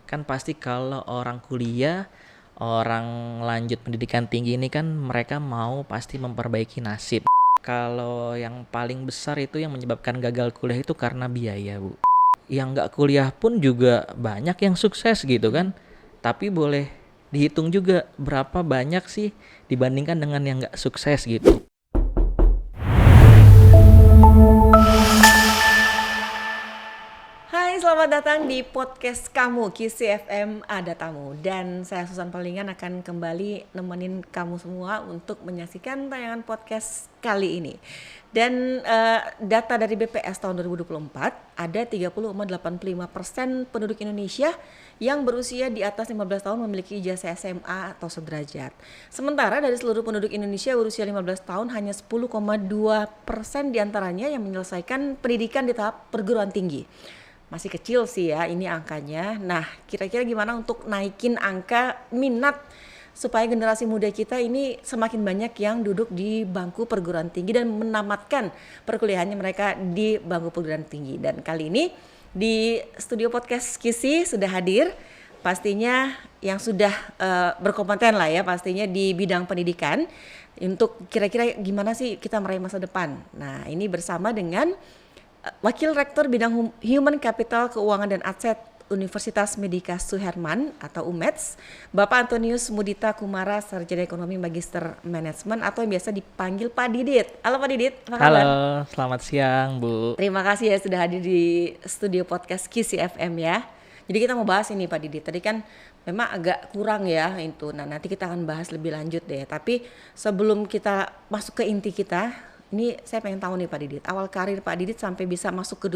Kan pasti kalau orang kuliah, orang lanjut pendidikan tinggi ini kan mereka mau pasti memperbaiki nasib. Kalau yang paling besar itu yang menyebabkan gagal kuliah itu karena biaya, Bu. Yang nggak kuliah pun juga banyak yang sukses gitu kan. Tapi boleh dihitung juga berapa banyak sih dibandingkan dengan yang nggak sukses gitu. Hai, selamat datang di podcast kamu KCFM Ada Tamu. Dan saya Susan Palingan akan kembali nemenin kamu semua untuk menyaksikan tayangan podcast kali ini. Dan data dari BPS tahun 2024 ada 30,85% penduduk Indonesia yang berusia di atas 15 tahun memiliki ijazah SMA atau sederajat. Sementara dari seluruh penduduk Indonesia berusia 15 tahun hanya 10,2% diantaranya yang menyelesaikan pendidikan di tahap perguruan tinggi. Masih kecil sih ya ini angkanya. Nah, kira-kira gimana untuk naikin angka minat supaya generasi muda kita ini semakin banyak yang duduk di bangku perguruan tinggi dan menamatkan perkuliahannya mereka di bangku perguruan tinggi. Dan kali ini di studio podcast Kisi sudah hadir pastinya yang sudah berkompeten lah ya pastinya di bidang pendidikan untuk kira-kira gimana sih kita meraih masa depan. Nah, ini bersama dengan Wakil Rektor Bidang Human Capital Keuangan dan Aset Universitas Medika Suherman atau UMEDS, Bapak Antonius Mudita Kumara, Sarjana Ekonomi Magister Manajemen atau yang biasa dipanggil Pak Didit. Halo Pak Didit, apa kabar? Halo, selamat siang Bu. Terima kasih ya sudah hadir di studio podcast Kisi FM ya. Jadi kita mau bahas ini Pak Didit. Tadi kan memang agak kurang ya itu. Nah, nanti kita akan bahas lebih lanjut deh. Tapi sebelum kita masuk ke inti kita, ini saya pengen tahu nih Pak Didit, awal karir Pak Didit sampai bisa masuk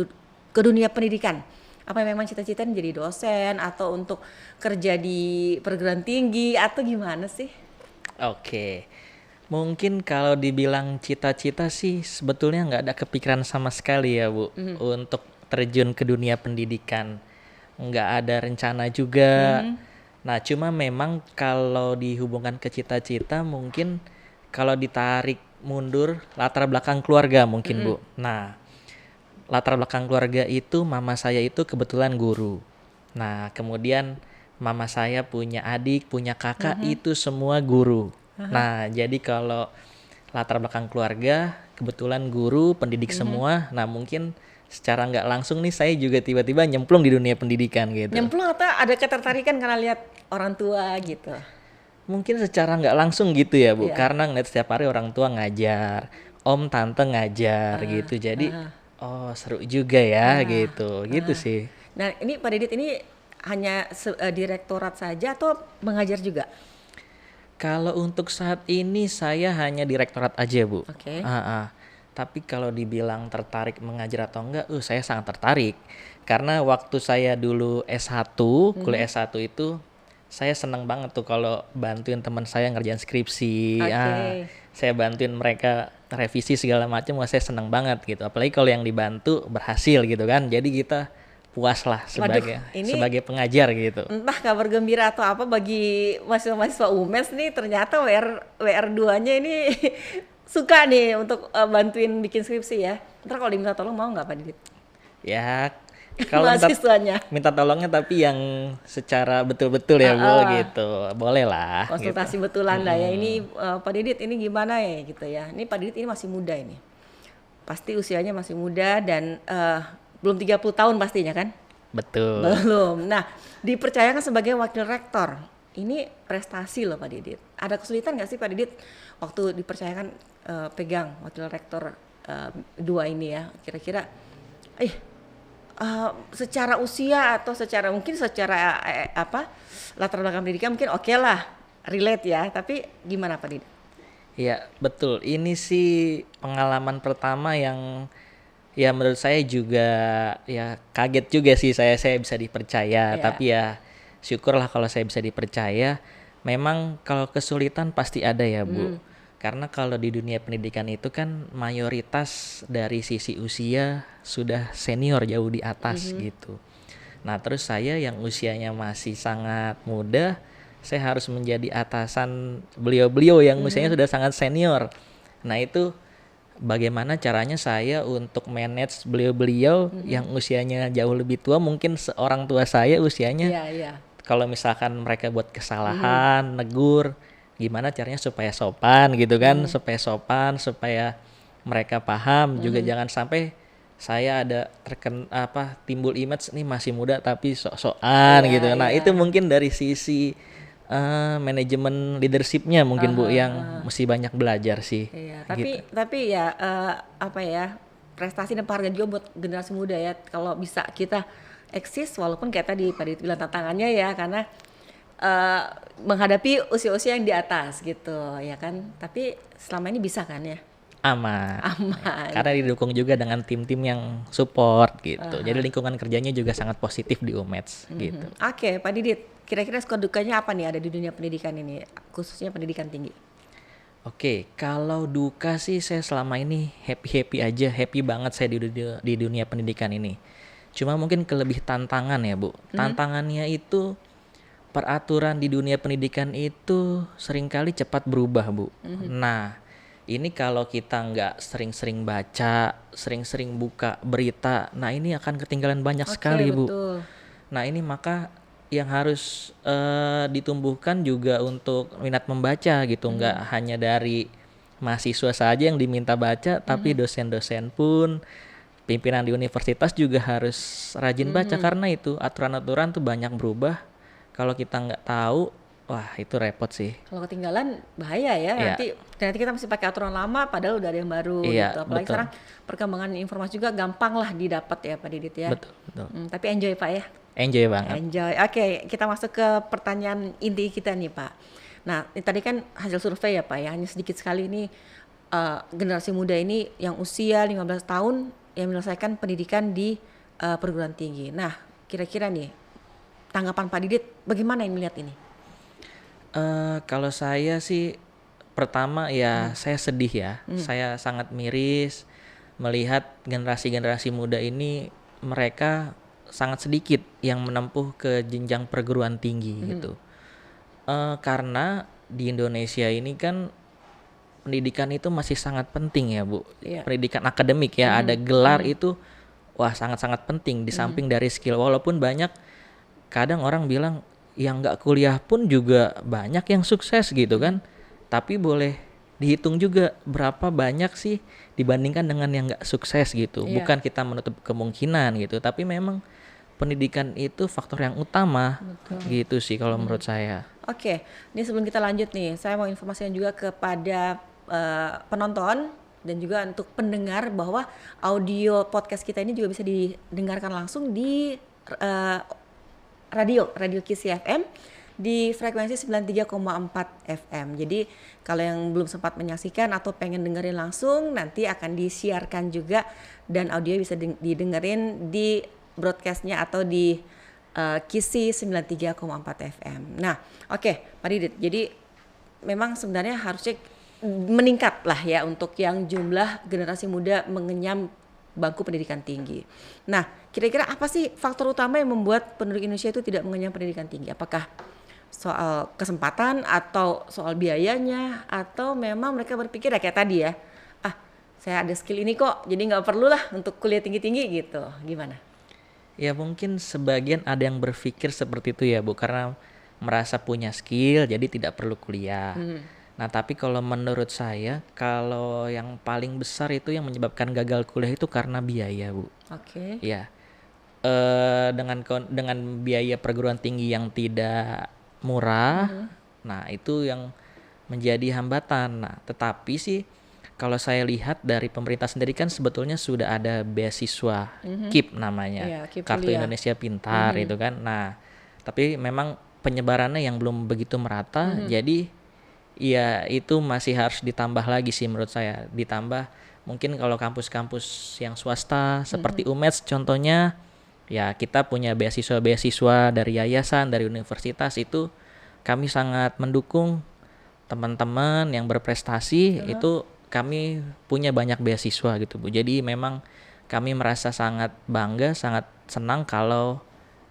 ke dunia pendidikan. Apa memang cita-citanya jadi dosen atau untuk kerja di perguruan tinggi atau gimana sih? Oke, mungkin kalau dibilang cita-cita sih sebetulnya nggak ada kepikiran sama sekali ya Bu untuk terjun ke dunia pendidikan. Nggak ada rencana juga. Nah, cuma memang kalau dihubungkan ke cita-cita mungkin kalau ditarik mundur latar belakang keluarga mungkin Bu. Nah, latar belakang keluarga itu mama saya itu kebetulan guru. Nah, kemudian mama saya punya adik, punya kakak itu semua guru. Nah, jadi kalau latar belakang keluarga kebetulan guru, pendidik semua. Nah, mungkin secara nggak langsung nih saya juga tiba-tiba nyemplung di dunia pendidikan gitu. Nyemplung atau ada ketertarikan karena lihat orang tua gitu? Mungkin secara nggak langsung gitu ya Bu, Iya. karena ngeliat setiap hari orang tua ngajar, om tante ngajar gitu, jadi oh seru juga ya gitu sih. Nah ini Pak Didit ini hanya direktorat saja atau mengajar juga? Kalau untuk saat ini saya hanya direktorat aja Bu. Oke. Tapi kalau dibilang tertarik mengajar atau enggak, saya sangat tertarik. Karena waktu saya dulu S1, kuliah S1 itu saya seneng banget tuh kalau bantuin teman saya ngerjain skripsi. Oke. Saya bantuin mereka revisi segala macam, wah saya seneng banget gitu. Apalagi kalau yang dibantu berhasil gitu kan. Jadi kita puas lah ini sebagai pengajar gitu. Entah kabar gembira atau apa bagi mahasiswa UMES nih, ternyata WR2-nya ini suka nih untuk bantuin bikin skripsi ya. Ntar kalau diminta tolong mau nggak Pak Didit? Ya kalau Mahasiswanya minta tolongnya tapi yang secara betul-betul ya Bu gitu. Boleh lah konsultasi gitu. betulan lah ya. Ini Pak Didit ini gimana ya gitu ya. Ini Pak Didit ini masih muda ini. Pasti usianya masih muda dan belum 30 tahun pastinya kan? Betul. Belum. Nah, dipercayakan sebagai wakil rektor. Ini prestasi loh Pak Didit. Ada kesulitan nggak sih Pak Didit waktu dipercayakan pegang wakil rektor 2 ini ya? Kira-kira secara usia atau secara latar belakang pendidikan mungkin oke lah, relate ya. Tapi gimana Pak Didit? Iya, betul. Ini sih pengalaman pertama yang ya menurut saya juga ya kaget juga sih saya bisa dipercaya. Iya. Tapi ya syukurlah kalau saya bisa dipercaya. Memang kalau kesulitan pasti ada ya Bu. Karena kalau di dunia pendidikan itu kan mayoritas dari sisi usia sudah senior jauh di atas gitu. Nah terus saya yang usianya masih sangat muda, saya harus menjadi atasan beliau-beliau yang usianya sudah sangat senior. Nah itu bagaimana caranya saya untuk manage beliau-beliau yang usianya jauh lebih tua, mungkin seorang tua saya usianya. Iya, iya. Kalau misalkan mereka buat kesalahan, negur, gimana caranya supaya sopan gitu kan, supaya mereka paham, juga jangan sampai saya ada timbul image nih masih muda tapi sok-sokan Iya, gitu. Nah, iya. itu mungkin dari sisi manajemen leadershipnya mungkin Bu yang mesti banyak belajar sih. Iya, Gitu. tapi ya apa ya, prestasi dan penghargaan juga buat generasi muda ya. Kalau bisa kita eksis, walaupun kayak tadi Pak Didit bilang tantangannya ya, karena menghadapi usia-usia yang di atas gitu ya kan. Tapi selama ini bisa kan ya? Aman. Aman. Karena didukung juga dengan tim-tim yang support gitu. Jadi lingkungan kerjanya juga sangat positif di UMEDS gitu. Oke, Pak Didit, kira-kira suka dukanya apa nih ada di dunia pendidikan ini, khususnya pendidikan tinggi? Oke, kalau duka sih saya selama ini happy aja, happy banget saya di dunia pendidikan ini. Cuma mungkin kelebih tantangan ya Bu. Tantangannya itu peraturan di dunia pendidikan itu seringkali cepat berubah Bu. Nah, ini kalau kita nggak sering-sering baca, sering-sering buka berita, nah ini akan ketinggalan banyak sekali Bu. Betul. Nah ini maka yang harus ditumbuhkan juga untuk minat membaca gitu, nggak hanya dari mahasiswa saja yang diminta baca, tapi dosen-dosen pun, pimpinan di universitas juga harus rajin baca, karena itu aturan-aturan tuh banyak berubah. Kalau kita nggak tahu, wah itu repot sih. Kalau ketinggalan bahaya ya, Iya. nanti kita masih pakai aturan lama padahal udah ada yang baru Iya, gitu. Apalagi betul. sekarang perkembangan informasi juga gampang lah didapat ya Pak Didit ya. Betul. Tapi enjoy Pak ya. Enjoy banget. Enjoy. Oke, kita masuk ke pertanyaan inti kita nih Pak. Nah, ini tadi kan hasil survei ya Pak ya, hanya sedikit sekali ini generasi muda ini yang usia 15 tahun yang menyelesaikan pendidikan di perguruan tinggi. Nah, kira-kira nih tanggapan Pak Didit bagaimana yang melihat ini? Kalau saya sih pertama ya saya sedih ya. Saya sangat miris melihat generasi-generasi muda ini, mereka sangat sedikit yang menempuh ke jenjang perguruan tinggi gitu. Karena di Indonesia ini kan pendidikan itu masih sangat penting ya Bu. Iya. Pendidikan akademik ya, ada gelar itu wah sangat-sangat penting di samping dari skill. Walaupun banyak kadang orang bilang yang nggak kuliah pun juga banyak yang sukses gitu kan. Tapi boleh dihitung juga berapa banyak sih dibandingkan dengan yang nggak sukses gitu. Iya. Bukan kita menutup kemungkinan gitu, tapi memang pendidikan itu faktor yang utama. Gitu sih kalau menurut saya. Oke, ini sebelum kita lanjut nih, saya mau informasikan juga kepada penonton dan juga untuk pendengar bahwa audio podcast kita ini juga bisa didengarkan langsung di radio Kisi FM di frekuensi 93,4 FM. Jadi kalau yang belum sempat menyaksikan atau pengen dengerin langsung, nanti akan disiarkan juga dan audio bisa didengerin di broadcastnya atau di Kisi 93,4 FM. Nah, oke, Pak Didit. Jadi memang sebenarnya harusnya meningkat lah ya untuk yang jumlah generasi muda mengenyam bangku pendidikan tinggi. Nah, kira-kira apa sih faktor utama yang membuat penduduk Indonesia itu tidak mengenyam pendidikan tinggi? Apakah soal kesempatan atau soal biayanya, atau memang mereka berpikir ya kayak tadi ya, saya ada skill ini kok, jadi nggak perlu lah untuk kuliah tinggi-tinggi gitu. Gimana? Ya mungkin sebagian ada yang berpikir seperti itu ya Bu, karena merasa punya skill jadi tidak perlu kuliah. Nah tapi kalau menurut saya, kalau yang paling besar itu yang menyebabkan gagal kuliah itu karena biaya Bu. Oke. Ya, dengan biaya perguruan tinggi yang tidak murah, nah itu yang menjadi hambatan. Nah tetapi sih kalau saya lihat dari pemerintah sendiri kan sebetulnya sudah ada beasiswa KIP namanya, Iya, KIP Kartu kuliah. Indonesia Pintar itu kan. Nah, tapi memang penyebarannya yang belum begitu merata, jadi ya itu masih harus ditambah lagi sih menurut saya. Ditambah mungkin kalau kampus-kampus yang swasta seperti UMEDS contohnya, ya kita punya beasiswa-beasiswa dari yayasan, dari universitas, itu kami sangat mendukung teman-teman yang berprestasi. Itu kami punya banyak beasiswa gitu Bu. Jadi memang kami merasa sangat bangga, sangat senang kalau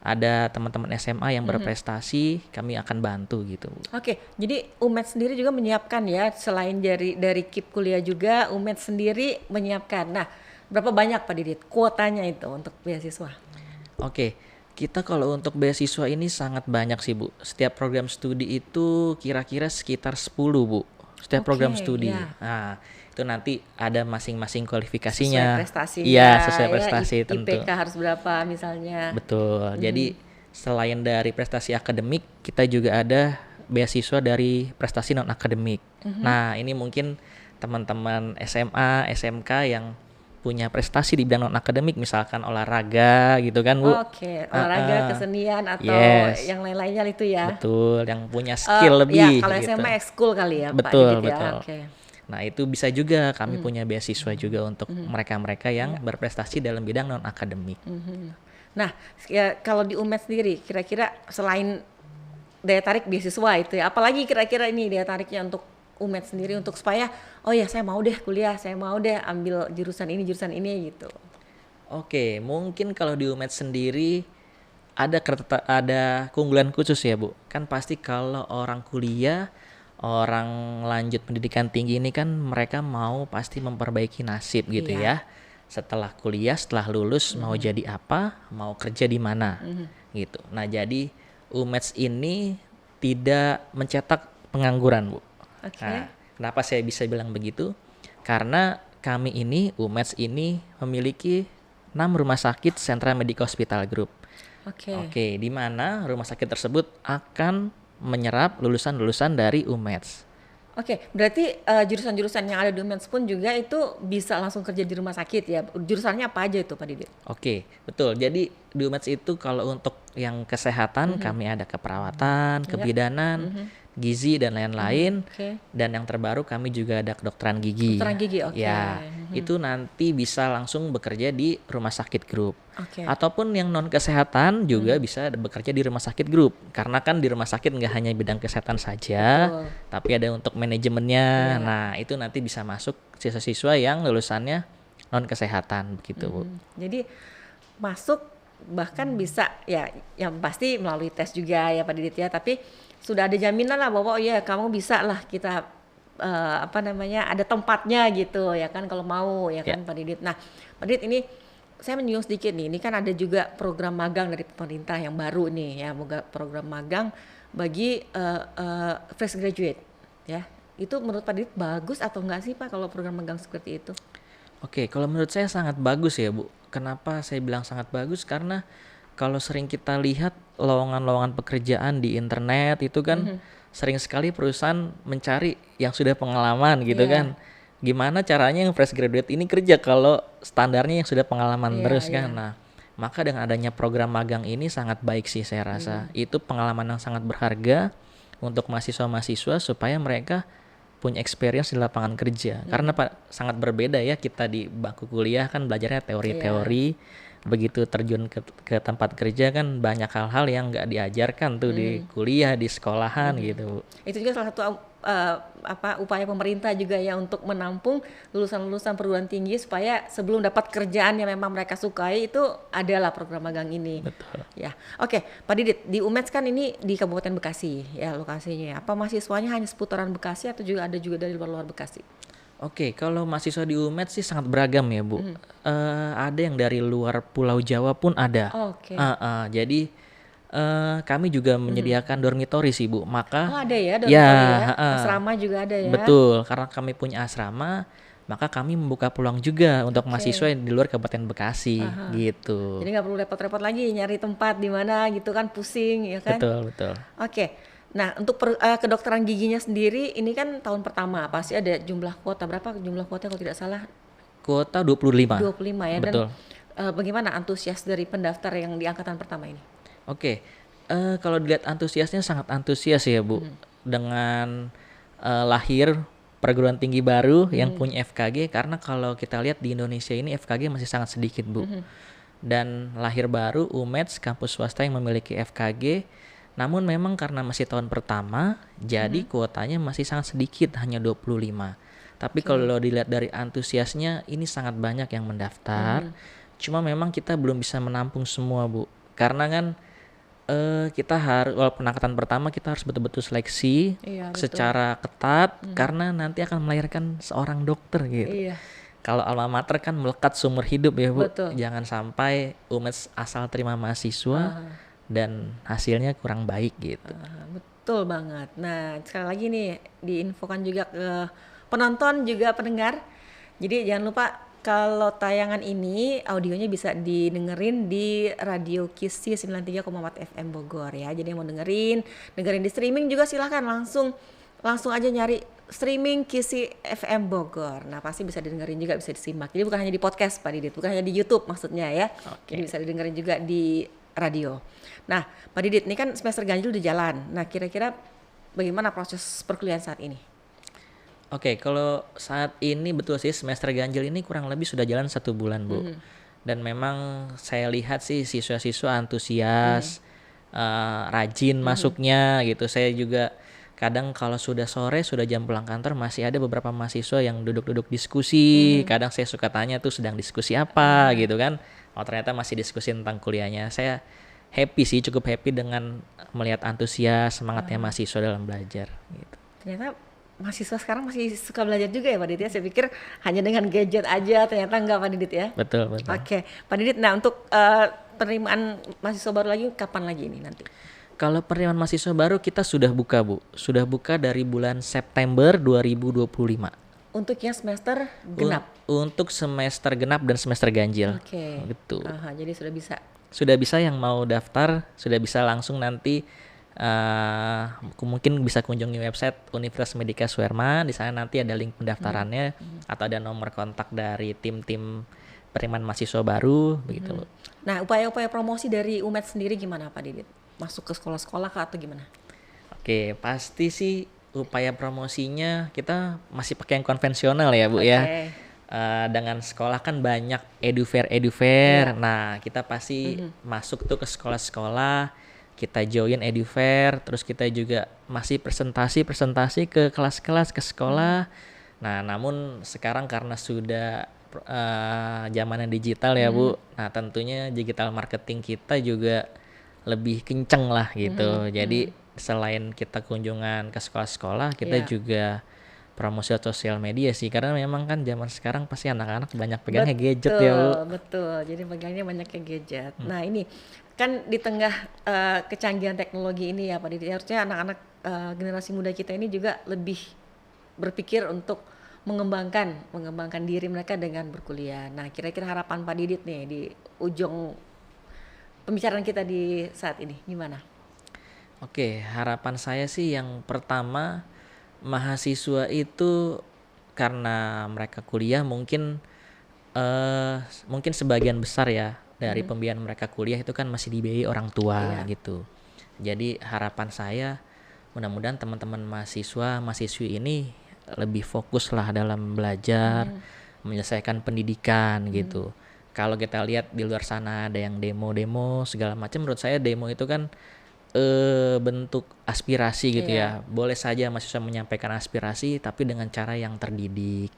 ada teman-teman SMA yang berprestasi, kami akan bantu gitu, Bu. Oke, jadi UMED sendiri juga menyiapkan ya, selain dari KIP kuliah juga, UMED sendiri menyiapkan. Nah, berapa banyak Pak Didit kuotanya itu untuk beasiswa? Oke, kita kalau untuk beasiswa ini sangat banyak sih, Bu. Setiap program studi itu kira-kira sekitar 10, Bu. Setiap program Oke, studi. ya. Nah, itu nanti ada masing-masing Sesuai kualifikasinya. prestasinya, Iya, sesuai ya, prestasi tentu. IPK harus berapa misalnya. Betul. Jadi selain dari prestasi akademik, kita juga ada beasiswa dari prestasi non akademik. Nah, ini mungkin teman-teman SMA, SMK yang punya prestasi di bidang non akademik, misalkan olahraga gitu kan, Bu. Oke, olahraga, kesenian atau Yes. yang lain-lainnya itu ya. Betul, yang punya skill lebih Ya, kalau gitu. SMA ekskul kali ya, Pak Betul, Didit ya. betul. Oke. Nah, itu bisa juga kami punya beasiswa juga untuk mereka-mereka yang berprestasi dalam bidang non akademik. Nah, ya, kalau di UMED sendiri, kira-kira selain daya tarik beasiswa itu ya, apalagi kira-kira ini daya tariknya untuk UMED sendiri untuk supaya, oh ya saya mau deh kuliah, saya mau deh ambil jurusan ini gitu. Oke, mungkin kalau di UMED sendiri ada keunggulan khusus ya, Bu. Kan pasti kalau orang kuliah, orang lanjut pendidikan tinggi ini kan mereka mau pasti memperbaiki nasib gitu Iya. ya. Setelah kuliah, setelah lulus mau jadi apa, mau kerja di mana gitu. Nah, jadi UMED ini tidak mencetak pengangguran, Bu. Oke. Nah, kenapa saya bisa bilang begitu? Karena kami ini, UMED ini memiliki 6 rumah sakit Sentra Medical Hospital Group. Oke. Oke, di mana rumah sakit tersebut akan menyerap lulusan-lulusan dari UMED. Oke, berarti jurusan-jurusan yang ada di UMED pun juga itu bisa langsung kerja di rumah sakit ya. Jurusannya apa aja itu Pak Didit? Oke, betul. Jadi di UMED itu kalau untuk yang kesehatan kami ada keperawatan, kebidanan, gizi dan lain-lain. Oke. Dan yang terbaru kami juga ada kedokteran gigi. Kedokteran gigi, oke. Ya, itu nanti bisa langsung bekerja di rumah sakit grup. Oke. Ataupun yang non kesehatan juga bisa bekerja di rumah sakit grup. Karena kan di rumah sakit nggak hanya bidang kesehatan saja, Betul. tapi ada untuk manajemennya. Iya. Nah, itu nanti bisa masuk siswa-siswa yang lulusannya non kesehatan begitu, Bu. Jadi masuk bahkan bisa ya yang pasti melalui tes juga ya Pak Didit ya, tapi sudah ada jaminan lah bahwa oh ya kamu bisa lah kita ada tempatnya gitu ya kan kalau mau ya kan Pak Didit. Nah Pak Didit ini saya menyinggung sedikit nih, ini kan ada juga program magang dari pemerintah yang baru nih ya, program magang bagi fresh graduate ya. Itu menurut Pak Didit bagus atau enggak sih Pak kalau program magang seperti itu? Oke, kalau menurut saya sangat bagus ya, Bu. Kenapa saya bilang sangat bagus? Karena kalau sering kita lihat lowongan-lowongan pekerjaan di internet itu kan sering sekali perusahaan mencari yang sudah pengalaman gitu Iya. kan. Gimana caranya yang fresh graduate ini kerja kalau standarnya yang sudah pengalaman Iya, terus kan. iya. Nah, maka dengan adanya program magang ini sangat baik sih saya rasa. Itu pengalaman yang sangat berharga untuk mahasiswa-mahasiswa supaya mereka punya experience di lapangan kerja. Karena sangat berbeda ya kita di bangku kuliah kan belajarnya teori-teori. Begitu terjun ke tempat kerja kan banyak hal-hal yang nggak diajarkan tuh di kuliah, di sekolahan gitu. Itu juga salah satu upaya pemerintah juga ya untuk menampung lulusan-lulusan perguruan tinggi supaya sebelum dapat kerjaan yang memang mereka sukai itu adalah program magang ini. Betul. Ya, oke, Pak Didit di UMED kan ini di Kabupaten Bekasi ya lokasinya. Apa mahasiswanya hanya seputaran Bekasi atau juga ada juga dari luar Bekasi? Oke, kalau mahasiswa di UMED sih sangat beragam ya, Bu. Ada yang dari luar Pulau Jawa pun ada. Oke. Jadi kami juga menyediakan dormitory sih, Bu. Maka Oh ada ya dormitory ya, heeh. asrama juga ada ya. Betul, karena kami punya asrama, maka kami membuka peluang juga untuk mahasiswa yang di luar Kabupaten Bekasi gitu. Jadi nggak perlu repot-repot lagi nyari tempat di mana gitu kan, pusing ya kan. Betul, betul. Oke. Nah, untuk kedokteran giginya sendiri ini kan tahun pertama, pasti ada jumlah kuota. Berapa jumlah kuota kalau tidak salah? Kuota 25. 25 ya. Betul. Dan bagaimana antusias dari pendaftar yang di angkatan pertama ini? Oke, kalau dilihat antusiasnya sangat antusias ya, Bu. Dengan lahir perguruan tinggi baru yang punya FKG, karena kalau kita lihat di Indonesia ini FKG masih sangat sedikit, Bu. Dan lahir baru UMED kampus swasta yang memiliki FKG. Namun memang karena masih tahun pertama, jadi kuotanya masih sangat sedikit, hanya 25. Tapi kalau dilihat dari antusiasnya, ini sangat banyak yang mendaftar. Cuma memang kita belum bisa menampung semua, Bu. Karena kan Kita harus, walaupun angkatan pertama kita harus betul-betul seleksi Iya, betul. secara ketat karena nanti akan melahirkan seorang dokter gitu. Iya, Kalau alma mater kan melekat seumur hidup ya Bu. betul. Jangan sampai UMES asal terima mahasiswa dan hasilnya kurang baik gitu. Betul banget. Nah, sekali lagi nih diinfokan juga ke penonton juga pendengar. Jadi jangan lupa kalau tayangan ini audionya bisa didengerin di Radio Kisi 93,4 FM Bogor ya. Jadi yang mau dengerin di streaming juga silahkan langsung aja nyari streaming Kisi FM Bogor. Nah, pasti bisa didengerin juga, bisa disimak. Jadi bukan hanya di podcast Pak Didit, bukan hanya di YouTube maksudnya ya. Jadi bisa didengerin juga di radio. Nah, Pak Didit, ini kan semester ganjil udah jalan. Nah, kira-kira bagaimana proses perkuliahan saat ini? Oke, kalau saat ini betul sih semester ganjil ini kurang lebih sudah jalan 1 bulan Bu. Dan memang saya lihat sih siswa-siswa antusias, rajin masuknya gitu. Saya juga kadang kalau sudah sore, sudah jam pulang kantor masih ada beberapa mahasiswa yang duduk-duduk diskusi. Kadang saya suka tanya tuh sedang diskusi apa gitu kan. Oh ternyata masih diskusi tentang kuliahnya. Saya happy sih, cukup happy dengan melihat antusias, semangatnya mahasiswa dalam belajar gitu. Ternyata mahasiswa sekarang masih suka belajar juga ya Pak Didit ya. Saya pikir hanya dengan gadget aja, ternyata enggak Pak Didit ya. Betul. Oke, Pak Didit, nah untuk penerimaan mahasiswa baru lagi kapan lagi ini nanti? Kalau penerimaan mahasiswa baru kita sudah buka Bu. Sudah buka dari bulan September 2025. Untuk yang semester genap? Untuk semester genap dan semester ganjil. Oke. Gitu. Jadi sudah bisa. Sudah bisa yang mau daftar, sudah bisa langsung nanti mungkin bisa kunjungi website Universitas Medika Suherman. Di sana nanti ada link pendaftarannya atau ada nomor kontak dari tim-tim penerimaan mahasiswa baru begitu. Nah, upaya-upaya promosi dari UMED sendiri gimana Pak Didit? Masuk ke sekolah-sekolah kah atau gimana? Oke, pasti sih upaya promosinya kita masih pakai yang konvensional ya Bu ya. Dengan sekolah kan banyak edufair. Nah, kita pasti masuk tuh ke sekolah-sekolah, kita join edufair, terus kita juga masih presentasi ke kelas-kelas, ke sekolah. Nah, namun sekarang karena sudah zamannya digital ya Bu, nah tentunya digital marketing kita juga lebih kenceng lah gitu. Jadi selain kita kunjungan ke sekolah-sekolah, kita juga promosi sosial media sih, karena memang kan zaman sekarang pasti anak-anak banyak pegangnya gadget ya Bu. Betul, jadi pegangnya banyaknya gadget. Nah ini kan di tengah kecanggihan teknologi ini ya Pak Didi, harusnya anak-anak generasi muda kita ini juga lebih berpikir untuk mengembangkan diri mereka dengan berkuliah. Nah kira-kira harapan Pak Didit nih di ujung pembicaraan kita di saat ini gimana? Oke, harapan saya sih yang pertama, mahasiswa itu karena mereka kuliah mungkin sebagian besar ya dari pembiayaan mereka kuliah itu kan masih dibiayai orang tua gitu. Jadi harapan saya mudah-mudahan teman-teman mahasiswi ini lebih fokus lah dalam belajar, menyelesaikan pendidikan gitu. Kalau kita lihat di luar sana ada yang demo segala macam, menurut saya demo itu kan bentuk aspirasi gitu ya. Boleh saja mahasiswa menyampaikan aspirasi tapi dengan cara yang terdidik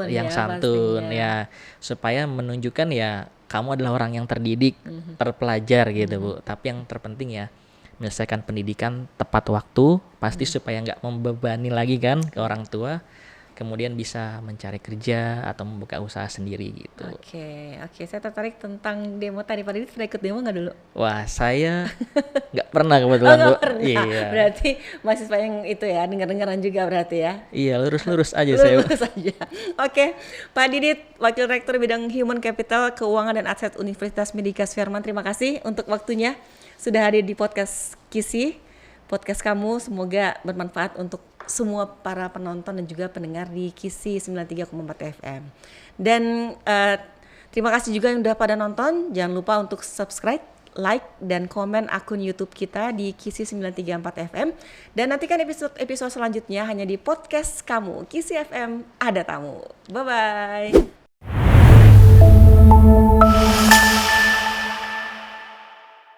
yang santun ya, supaya menunjukkan ya kamu adalah orang yang terdidik, terpelajar gitu Bu. Tapi yang terpenting ya menyelesaikan pendidikan tepat waktu, pasti supaya nggak membebani lagi kan ke orang tua, kemudian bisa mencari kerja atau membuka usaha sendiri gitu. Oke, saya tertarik tentang demo tadi. Pak Didit pernah ikut demo nggak dulu? Wah, saya nggak pernah kebetulan Bu. Iya. Berarti mahasiswa yang itu ya, dengar-dengaran juga berarti ya? Iya, lurus aja saya. Lurus aja. Oke, Pak Didit, Wakil Rektor Bidang Human Capital, Keuangan dan Aset Universitas Medika Suherman, terima kasih untuk waktunya sudah hadir di podcast Kisi. Podcast kamu semoga bermanfaat untuk semua para penonton dan juga pendengar di Kisi 93,4 FM. Dan terima kasih juga yang udah pada nonton. Jangan lupa untuk subscribe, like, dan komen akun YouTube kita di Kisi 93,4 FM. Dan nantikan episode selanjutnya hanya di podcast kamu, Kisi FM Ada Tamu. Bye-bye.